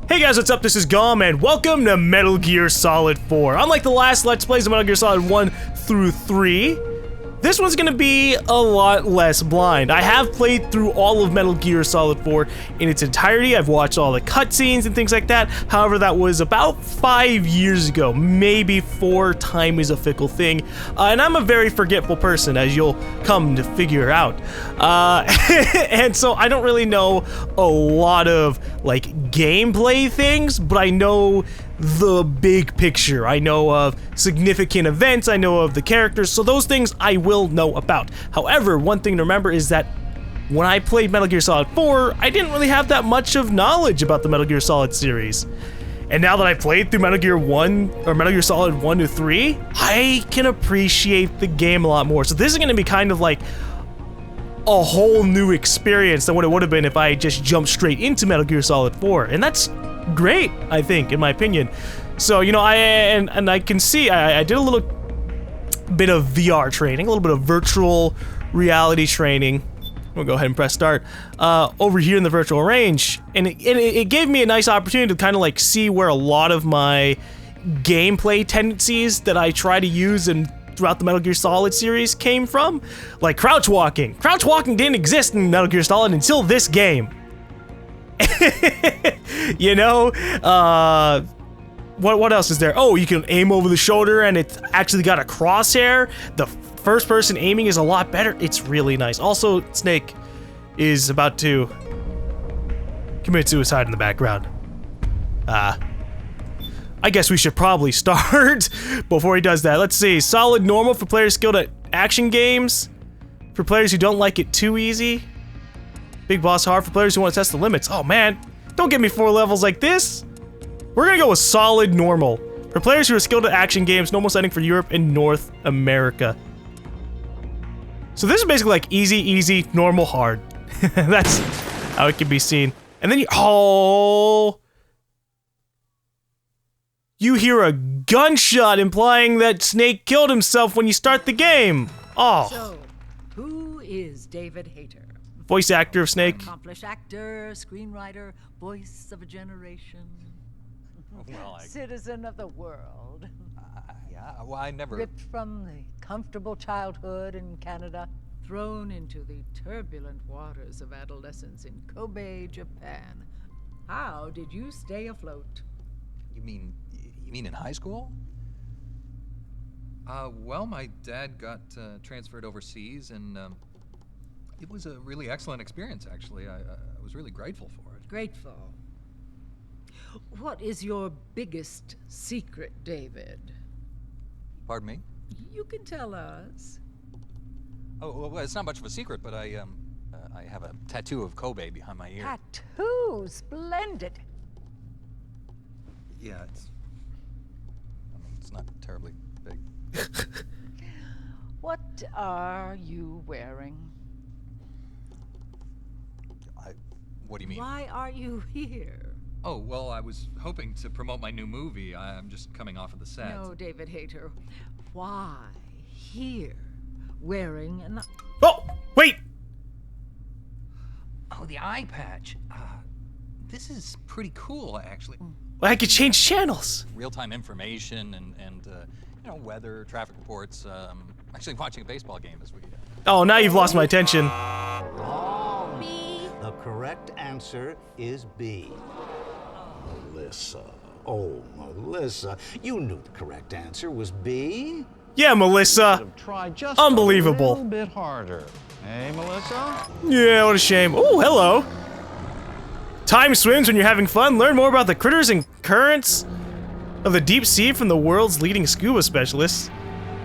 Hey guys, what's up? This is GaLm, and welcome to Metal Gear Solid 4. Unlike the last Let's Plays of Metal Gear Solid 1 through 3, this one's gonna be a lot less blind. I have played through all of Metal Gear Solid 4 in its entirety. I've watched all the cutscenes and things like that. However, that was about 5 years ago, maybe 4. Time is a fickle thing. And I'm a very forgetful person, as you'll come to figure out. And so I don't really know a lot of, like, gameplay things, but I know the big picture. I know of significant events, I know of the characters, so those things I will know about. However, one thing to remember is that when I played Metal Gear Solid 4, I didn't really have that much of knowledge about the Metal Gear Solid series. And now that I played through Metal Gear 1, or Metal Gear Solid 1 to 3, I can appreciate the game a lot more. So this is gonna be kind of like a whole new experience than what it would have been if I just jumped straight into Metal Gear Solid 4. And that's great, I think, in my opinion. So, you know, I can see I did a little bit of VR training, a little bit of virtual reality training. We'll go ahead and press start over here in the virtual range, and it gave me a nice opportunity to kind of like see where a lot of my gameplay tendencies that I try to use and throughout the Metal Gear Solid series came from, like crouch walking. Crouch walking didn't exist in Metal Gear Solid until this game. You know, what else is there? Oh, you can aim over the shoulder and it's actually got a crosshair. The first person aiming is a lot better. It's really nice. Also, Snake is about to commit suicide in the background. I guess we should probably start before he does that. Let's see. Solid normal for players skilled at action games. For players who don't like it too easy. Big boss hard for players who want to test the limits. Oh man, don't give me 4 levels like this. We're gonna go with solid normal. For players who are skilled at action games, normal setting for Europe and North America. So this is basically like easy, normal, hard. That's how it can be seen. And then you hear a gunshot implying that Snake killed himself when you start the game. Oh. So, who is David Hayter? Voice actor of Snake. Accomplished actor, screenwriter, voice of a generation. Well, Citizen of the world. yeah, well, I never... Ripped from the comfortable childhood in Canada, thrown into the turbulent waters of adolescence in Kobe, Japan. How did you stay afloat? You mean in high school? Well, my dad got transferred overseas, and it was a really excellent experience, actually. I was really grateful for it. Grateful. What is your biggest secret, David? Pardon me? You can tell us. Oh, well, it's not much of a secret, but I have a tattoo of Kobe behind my ear. Tattoo, splendid. Yeah, it's not terribly big. What are you wearing? What do you mean? Why are you here? Oh, well, I was hoping to promote my new movie. I'm just coming off of the set. No, David Hayter. Why here? Wearing an... Oh, wait! Oh, the eye patch. This is pretty cool, actually. Well, I could change channels. Real-time information and you know, weather, traffic reports. Actually watching a baseball game this week. Oh, now you've lost my attention. B. The correct answer is B. Melissa. Oh, Melissa. You knew the correct answer was B. Yeah, Melissa. Try just Unbelievable. a little bit harder. Hey, Melissa? Yeah, what a shame. Oh, hello. Time swims when you're having fun. Learn more about the critters and currents of the deep sea from the world's leading scuba specialists.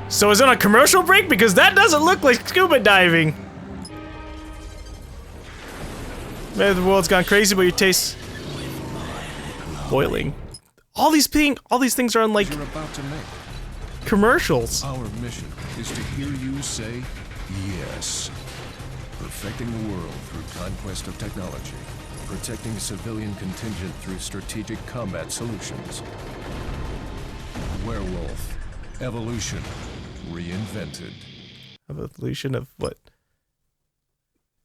So is it on a commercial break? Because that doesn't look like scuba diving. Maybe the world's gone crazy, but your taste boiling. All these things are on like You're about to make. commercials. Our mission is to hear you say yes. Perfecting the world through conquest of technology. Protecting civilian contingent through strategic combat solutions. Werewolf. Evolution. Reinvented. Evolution of what?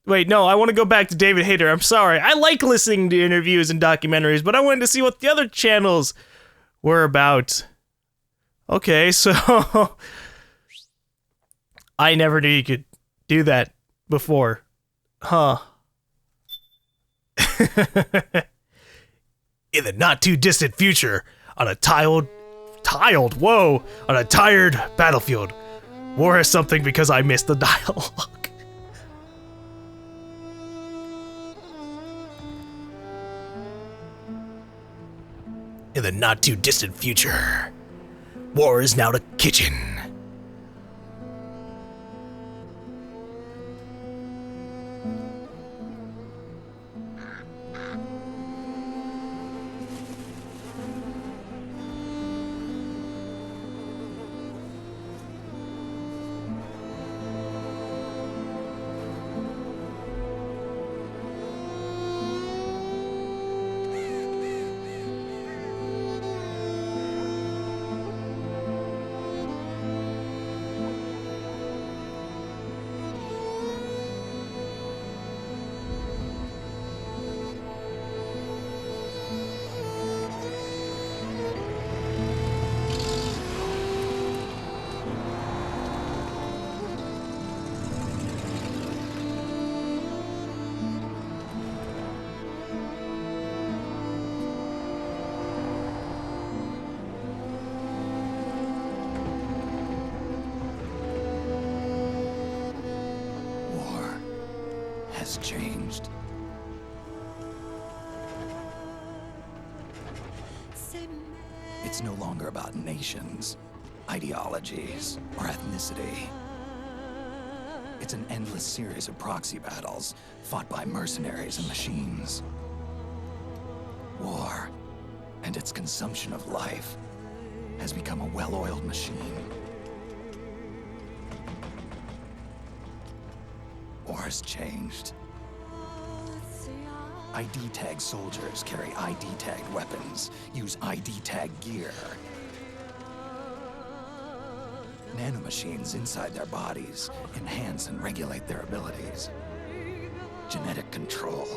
Wait, no, I want to go back to David Hayter. I'm sorry. I like listening to interviews and documentaries, but I wanted to see what the other channels were about. Okay, so... I never knew you could do that before. Huh. In the not-too-distant future, on a on a tired battlefield, war has something because I missed the dialogue. In the not-too-distant future, war is now the kitchen. Has changed. It's no longer about nations, ideologies, or ethnicity. It's an endless series of proxy battles fought by mercenaries and machines. War and its consumption of life has become a well-oiled machine. War has changed. ID tag soldiers carry ID tagged weapons, use ID tag gear. Nanomachines inside their bodies enhance and regulate their abilities. Genetic control,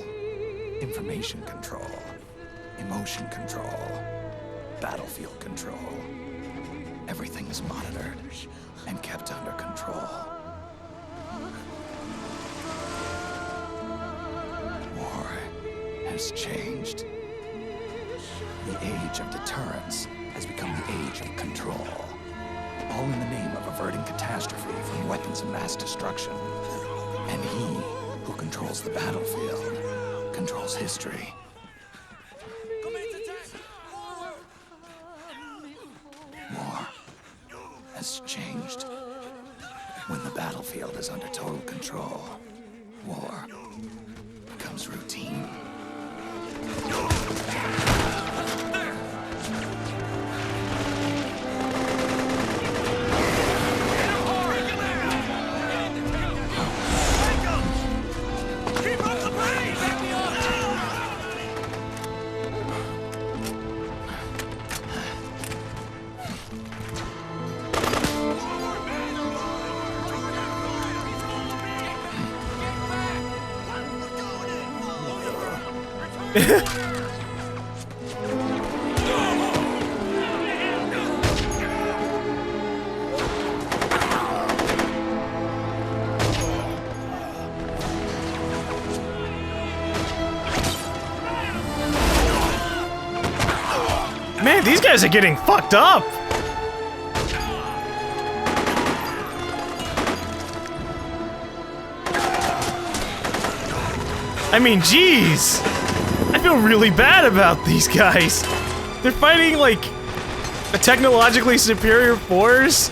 information control, emotion control, battlefield control. Everything is monitored and kept under control. War has changed. The age of deterrence has become the age of control. All in the name of averting catastrophe from weapons of mass destruction. And he who controls the battlefield controls history. War has changed. When the battlefield is under total control, war becomes routine. Man, these guys are getting fucked up. I mean, jeez. I feel really bad about these guys. They're fighting, like, a technologically superior force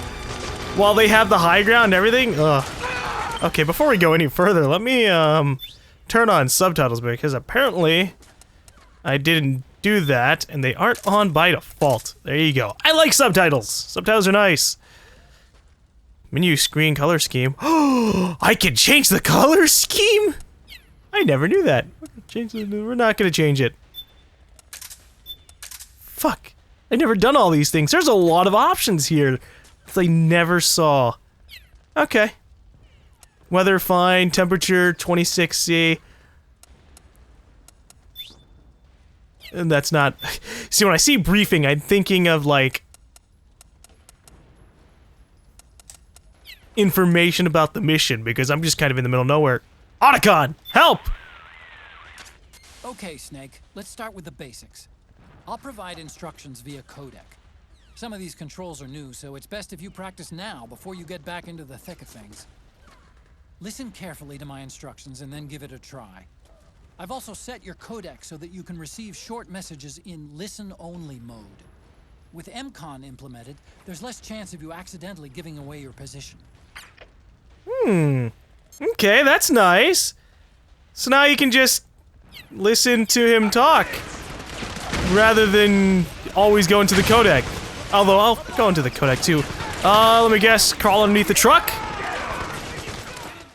while they have the high ground and everything. Ugh. Okay, before we go any further, let me, turn on subtitles because apparently I didn't do that and they aren't on by default. There you go. I like subtitles. Subtitles are nice. Menu screen color scheme. Oh, I can change the color scheme? I never knew that. We're not gonna change it. Fuck. I've never done all these things. There's a lot of options here that I never saw. Okay. Weather fine, temperature 26°C. And that's not... See, when I see briefing, I'm thinking of, like... information about the mission, because I'm just kind of in the middle of nowhere. Otacon! Help! Okay, Snake, let's start with the basics. I'll provide instructions via codec. Some of these controls are new, so it's best if you practice now before you get back into the thick of things. Listen carefully to my instructions and then give it a try. I've also set your codec so that you can receive short messages in listen-only mode. With MCON implemented, there's less chance of you accidentally giving away your position. Okay, that's nice. So now you can just listen to him talk, rather than always go into the codec. Although, I'll go into the codec too. Let me guess, crawl underneath the truck?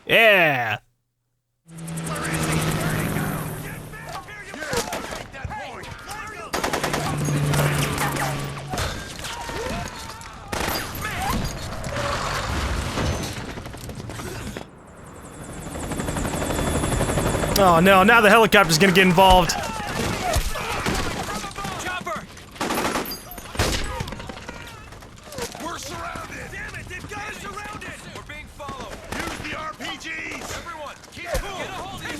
Yeah! Oh no, now the helicopter's gonna get involved. Chopper! We're surrounded! Damn it, they've got us surrounded! We're being followed! Use the RPGs! Everyone, keep cool! Get a hold of him!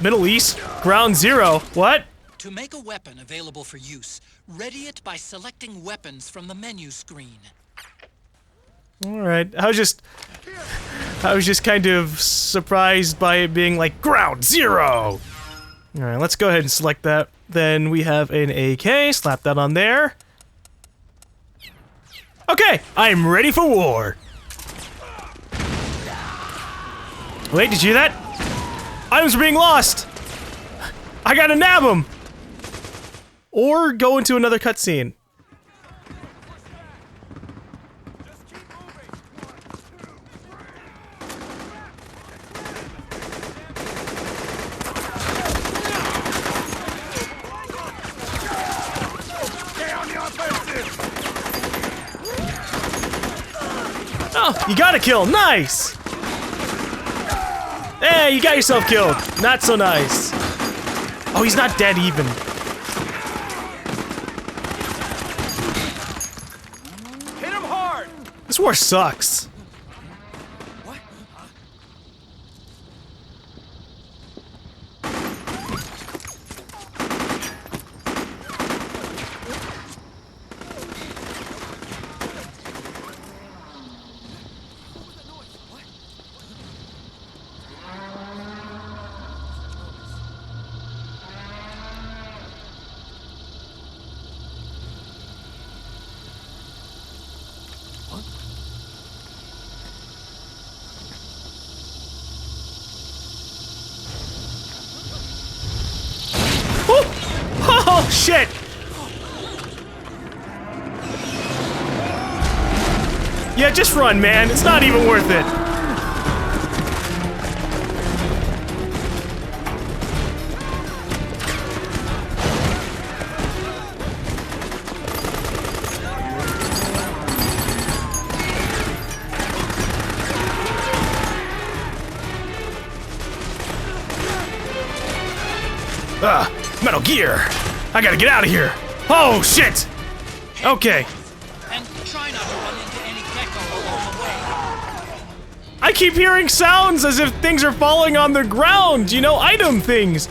Middle East? Ground Zero? What? To make a weapon available for use, ready it by selecting weapons from the menu screen. Alright, I was just kind of surprised by it being like, Ground Zero! Alright, let's go ahead and select that. Then we have an AK, slap that on there. Okay, I'm ready for war! Wait, did you hear that? Items are being lost! I gotta nab them! Or go into another cutscene. Oh, you got a kill! Nice! Hey, you got yourself killed. Not so nice. Oh, he's not dead even. Hit him hard! This war sucks. What? Oh, shit! Yeah, just run, man. It's not even worth it. Metal Gear! I gotta get out of here! Oh, shit! Okay. And try not to run into any gecko along the way. I keep hearing sounds as if things are falling on the ground, you know, item things.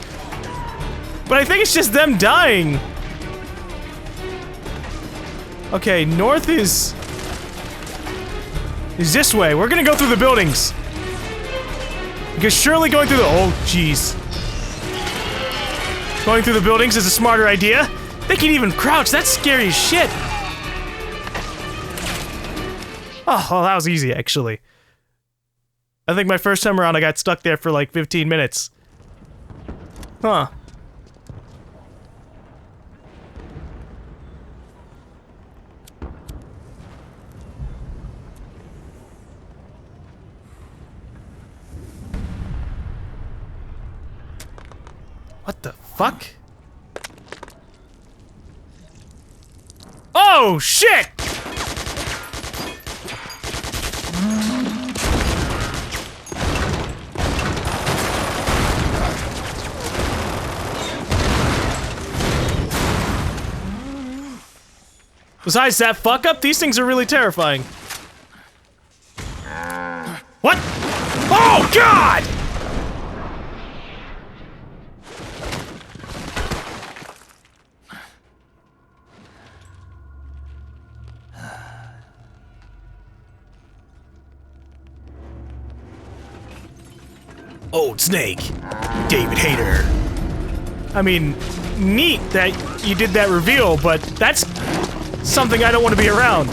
But I think it's just them dying. Okay, north is this way. We're gonna go through the buildings. Because surely going through the- oh, jeez. Going through the buildings is a smarter idea. They can even crouch. That's scary as shit. Oh, well, that was easy, actually. I think my first time around, I got stuck there for like 15 minutes. Huh. What the fuck? Oh, shit! Besides that fuck up, these things are really terrifying. What? Oh, God! Old Snake, David Hayter. I mean, neat that you did that reveal, but that's something I don't want to be around.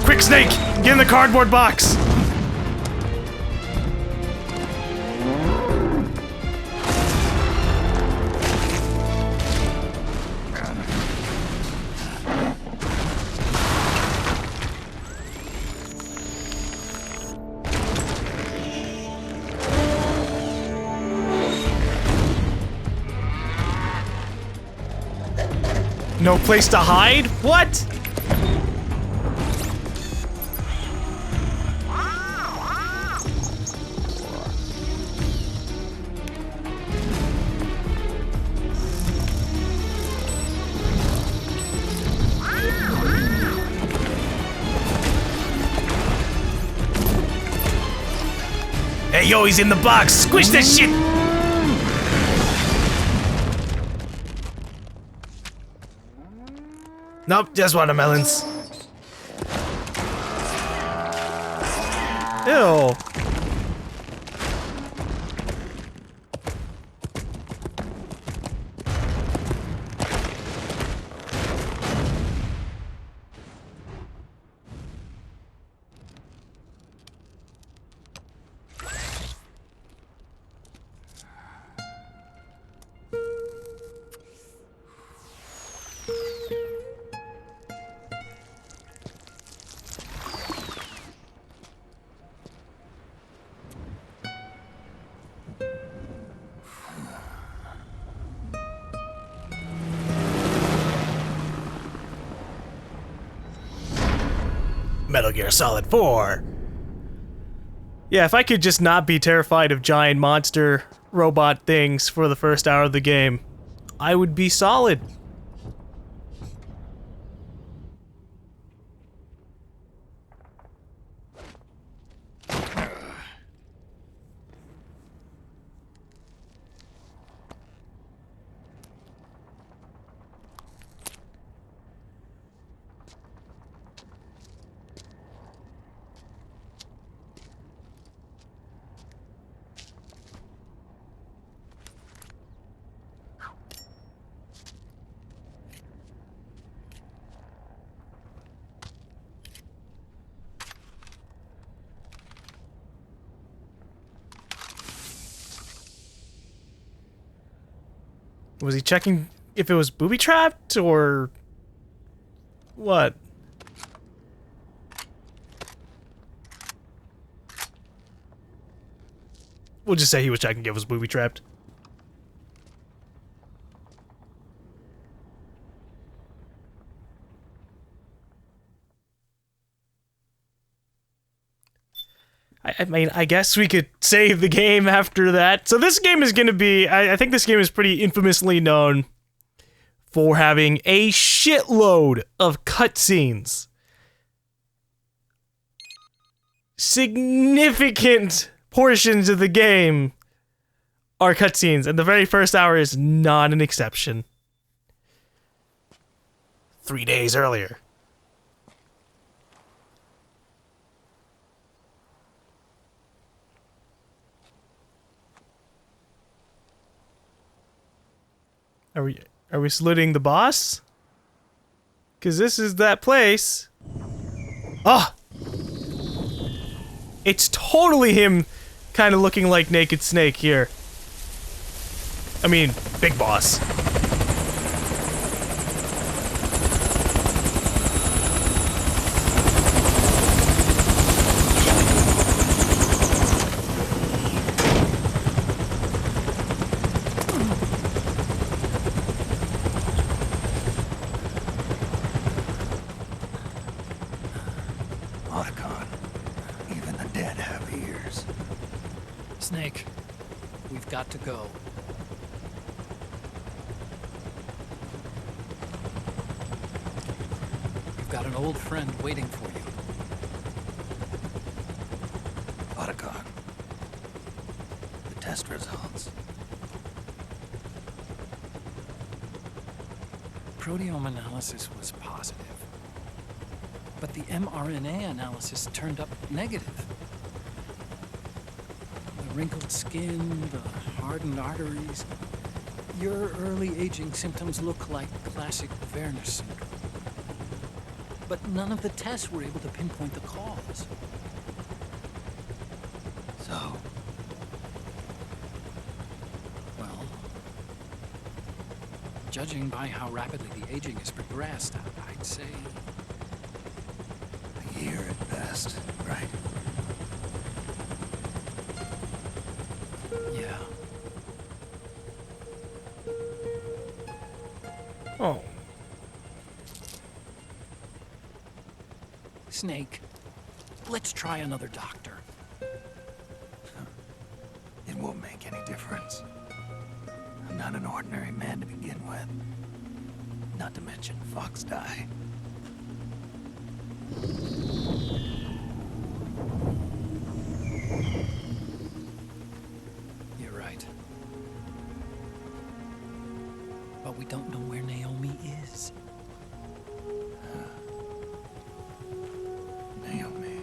Quick, Snake! Get in the cardboard box! No place to hide? What? Hey, yo, he's in the box. Squish that shit. Nope, just watermelons. Ew. Metal Gear Solid 4. Yeah, if I could just not be terrified of giant monster robot things for the first hour of the game, I would be solid. Was he checking if it was booby-trapped, or what? We'll just say he was checking if it was booby-trapped. I mean, I guess we could save the game after that. So this game is going to be... I think this game is pretty infamously known for having a shitload of cutscenes. Significant portions of the game are cutscenes, and the very first hour is not an exception. 3 days earlier. Are we saluting the boss? Cause this is that place. Oh! It's totally him kind of looking like Naked Snake here. I mean, Big Boss. Even the dead have ears. Snake, we've got to go. You've got an old friend waiting for you. Otacon. The test results. Proteome analysis was positive, but the mRNA analysis turned up negative. The wrinkled skin, the hardened arteries. Your early aging symptoms look like classic Werner syndrome. But none of the tests were able to pinpoint the cause. So, Well, judging by how rapidly the aging has progressed, I'd say a year at best, right? yeah. Oh. Snake, let's try another doctor. It won't make any difference. I'm not an ordinary man to begin with. Not to mention Fox die. You're right. But we don't know where Naomi is. Naomi.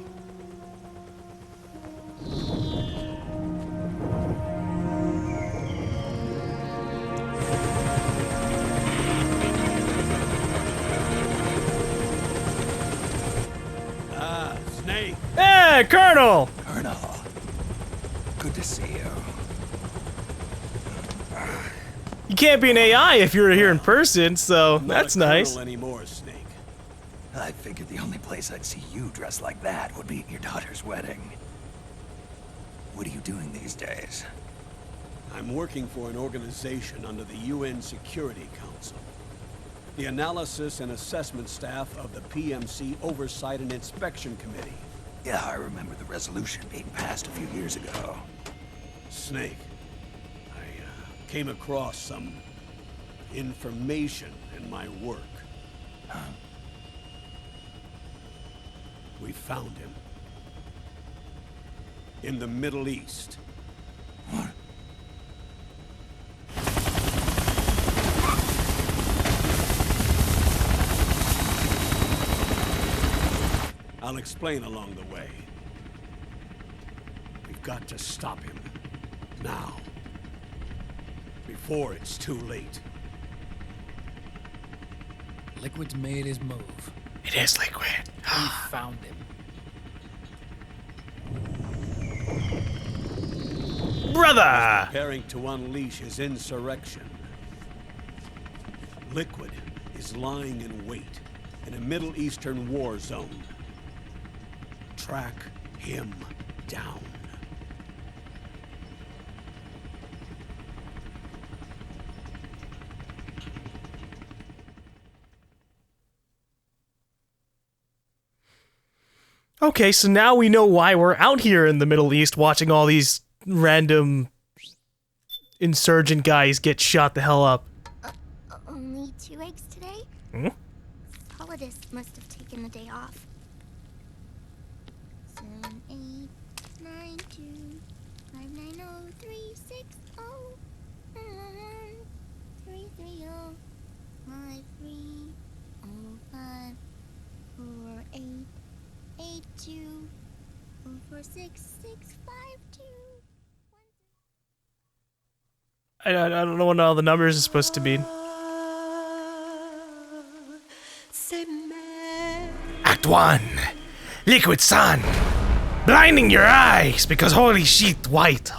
Snake. Hey, Colonel! Colonel. Good to see you. You can't be an AI if you're here in person, so that's nice. Anymore, Snake. I figured the only place I'd see you dressed like that would be at your daughter's wedding. What are you doing these days? I'm working for an organization under the UN Security Council. The Analysis and Assessment Staff of the PMC Oversight and Inspection Committee. Yeah, I remember the resolution being passed a few years ago. Snake, I came across some information in my work. We found him. In the Middle East. What? I'll explain along the way. We've got to stop him. Now. Before it's too late. Liquid's made his move. It is Liquid. We found him. Brother! Preparing to unleash his insurrection. Liquid is lying in wait in a Middle Eastern war zone. Track him down. Okay, so now we know why we're out here in the Middle East watching all these random insurgent guys get shot the hell up. Only 2 eggs today? Hmm? Solidus must have taken the day off. 7, 8, 9, 2, 5, 9, 0, 3, 6, 0, 3, 3, 0, 5, 3, 0, 5, 4, 8, 8, 2, 4, 4, 6, 6, 5, 2. I don't know what all the numbers are supposed to be. one. Liquid sun. Blinding your eyes because holy shit, white.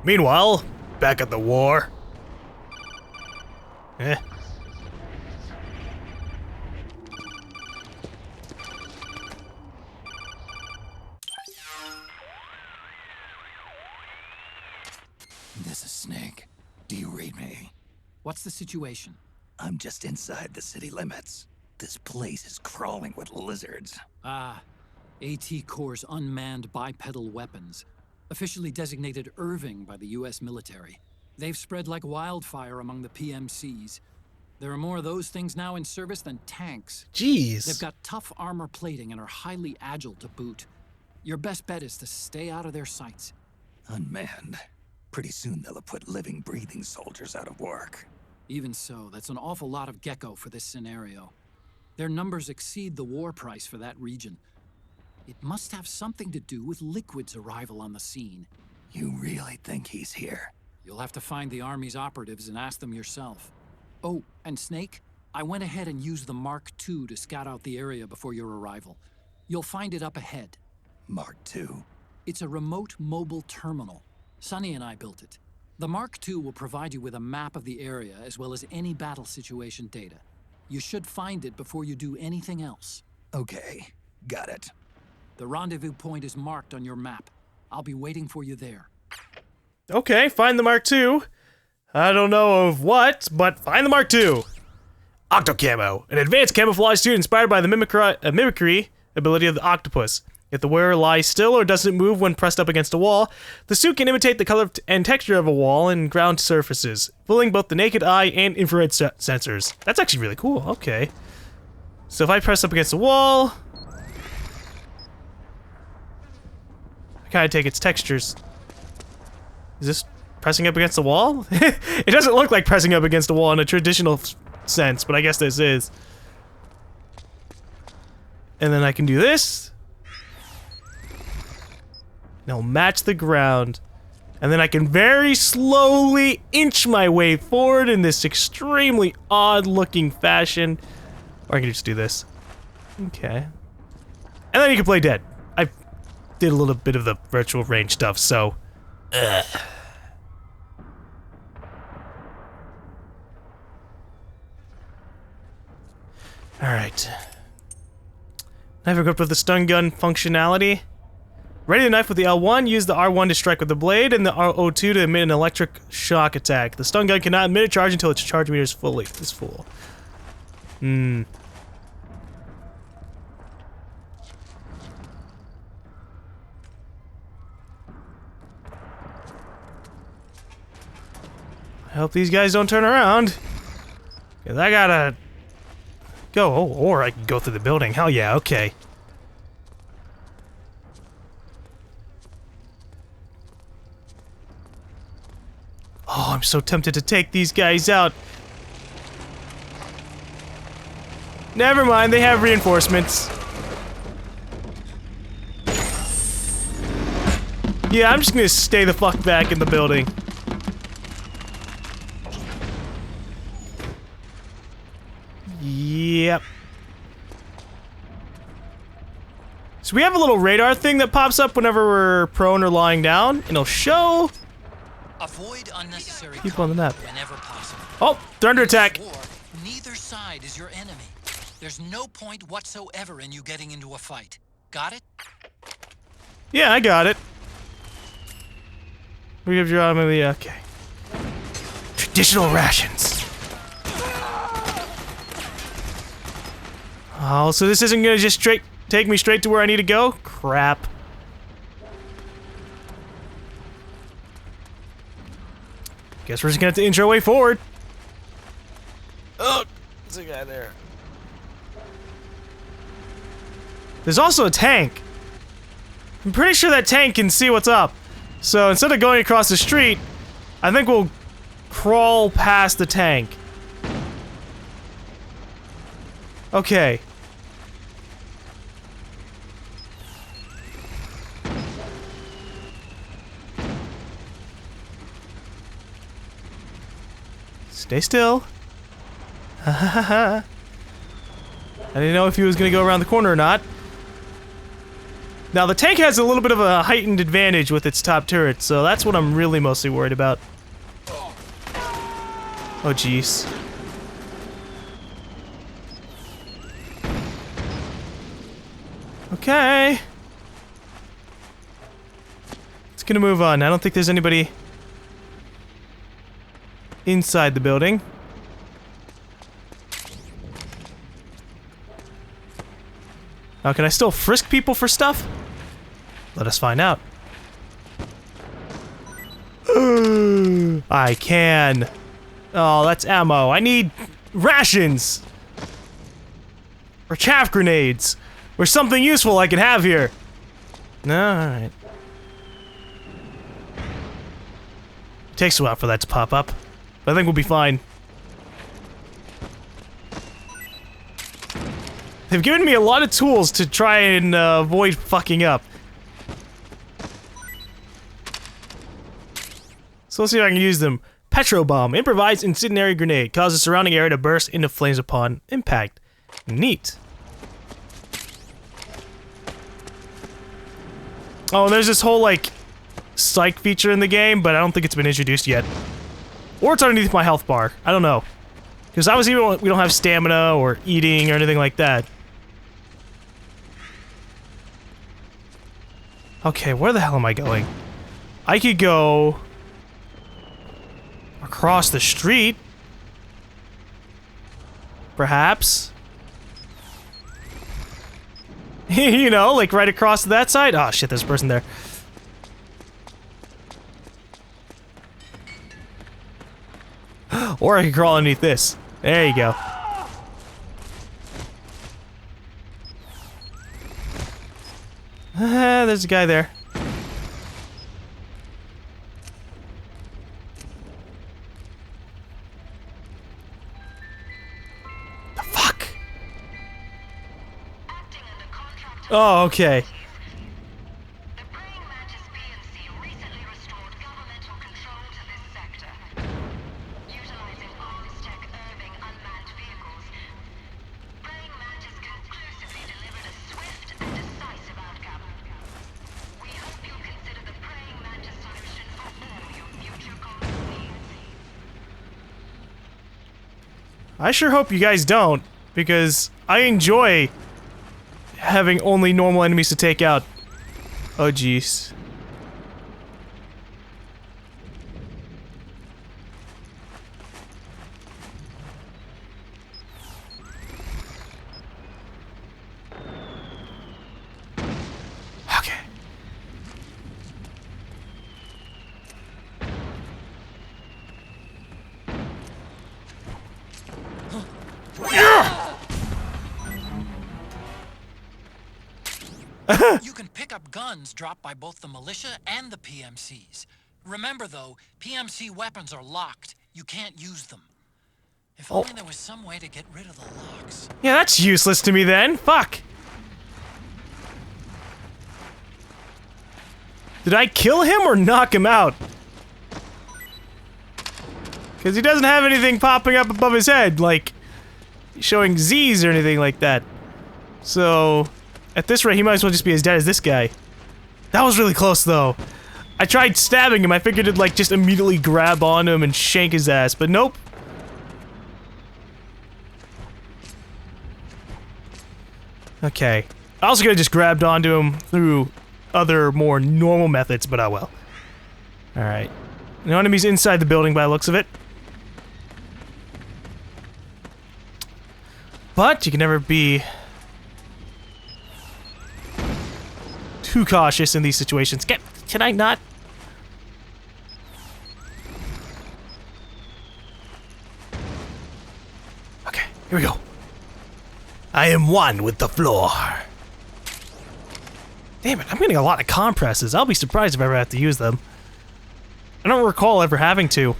Meanwhile, back at the war. Eh. This is Snake. Do you read me? What's the situation? I'm just inside the city limits. This place is crawling with lizards. Ah, AT Corps' unmanned bipedal weapons. Officially designated Irving by the US military. They've spread like wildfire among the PMCs. There are more of those things now in service than tanks. Jeez. They've got tough armor plating and are highly agile to boot. Your best bet is to stay out of their sights. Unmanned. Pretty soon they'll have put living, breathing soldiers out of work. Even so, that's an awful lot of gecko for this scenario. Their numbers exceed the war price for that region. It must have something to do with Liquid's arrival on the scene. You really think he's here? You'll have to find the Army's operatives and ask them yourself. Oh, and Snake, I went ahead and used the Mark II to scout out the area before your arrival. You'll find it up ahead. Mark II? It's a remote mobile terminal. Sonny and I built it. The Mark II will provide you with a map of the area as well as any battle situation data. You should find it before you do anything else. Okay, got it. The rendezvous point is marked on your map. I'll be waiting for you there. Okay, find the Mark II. I don't know of what, but find the Mark II. Octocamo, an advanced camouflage suit inspired by the mimicry ability of the octopus. If the wearer lies still or doesn't move when pressed up against a wall, the suit can imitate the color and texture of a wall and ground surfaces, fooling both the naked eye and infrared sensors. That's actually really cool. Okay. So if I press up against a wall, I kind of take its textures. Is this pressing up against the wall? It doesn't look like pressing up against a wall in a traditional sense, but I guess this is. And then I can do this. Now match the ground. And then I can very slowly inch my way forward in this extremely odd-looking fashion. Or I can just do this. Okay. And then you can play dead. I did a little bit of the virtual range stuff, so... Ugh. Alright. Knife equipped with the stun gun functionality. Ready the knife with the L1, use the R1 to strike with the blade, and the R02 to emit an electric shock attack. The stun gun cannot emit a charge until its charge meter is full. I hope these guys don't turn around. Cause I gotta go, or I can go through the building. Hell yeah, okay. Oh, I'm so tempted to take these guys out. Never mind, they have reinforcements. Yeah, I'm just gonna stay the fuck back in the building. Yep. So we have a little radar thing that pops up whenever we're prone or lying down, and it'll show Avoid unnecessary people on the map. Whenever possible. Oh, they're under attack. War, neither side is your enemy. There's no point whatsoever in you getting into a fight. Got it? Yeah, I got it. We have your army. Okay. Traditional rations. Oh, so this isn't gonna just take me straight to where I need to go? Crap. Guess we're just gonna have to inch our way forward. Oh, there's a guy there. There's also a tank. I'm pretty sure that tank can see what's up. So instead of going across the street, I think we'll crawl past the tank. Okay. Stay still. Ha ha ha ha. I didn't know if he was gonna go around the corner or not. Now the tank has a little bit of a heightened advantage with its top turret, so that's what I'm really mostly worried about. Oh jeez. Okay. It's gonna move on. I don't think there's anybody inside the building. Now, can I still frisk people for stuff? Let us find out. I can. Oh, that's ammo. I need rations. Or chaff grenades. Or something useful I can have here. No, alright. Takes a while for that to pop up. But I think we'll be fine. They've given me a lot of tools to try and avoid fucking up. So let's see if I can use them. Petro bomb. Improvised incendiary grenade. Causes surrounding area to burst into flames upon impact. Neat. Oh, and there's this whole, like, psych feature in the game, but I don't think it's been introduced yet. Or it's underneath my health bar. I don't know. Because obviously we don't have stamina or eating or anything like that. Okay, where the hell am I going? I could go across the street. Perhaps. You know, like right across to that side. Oh shit, there's a person there. Or I could crawl underneath this. There you go. There's a guy there. The fuck? Oh, okay. I sure hope you guys don't, because I enjoy having only normal enemies to take out. Oh jeez. Okay. You can pick up guns dropped by both the militia and the PMCs. Remember though, PMC weapons are locked. You can't use them. If only there was some way to get rid of the locks. Yeah, that's useless to me then. Fuck. Did I kill him or knock him out? Because he doesn't have anything popping up above his head, like showing Z's or anything like that. So, at this rate, he might as well just be as dead as this guy. That was really close, though. I tried stabbing him. I figured it'd, like, just immediately grab onto him and shank his ass, but nope. Okay. I also could've just grabbed onto him through other, more normal methods, but oh well. Alright. No enemies inside the building by the looks of it. But you can never be too cautious in these situations. Can I not? Okay, here we go. I am one with the floor. Damn it, I'm getting a lot of compresses. I'll be surprised if I ever have to use them. I don't recall ever having to.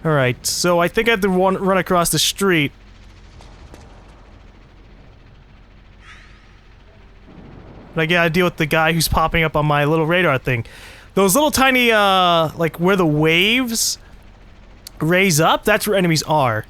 Alright, so I think I have to run across the street. But I gotta deal with the guy who's popping up on my little radar thing. Those little tiny, like, where the waves raise up, that's where enemies are.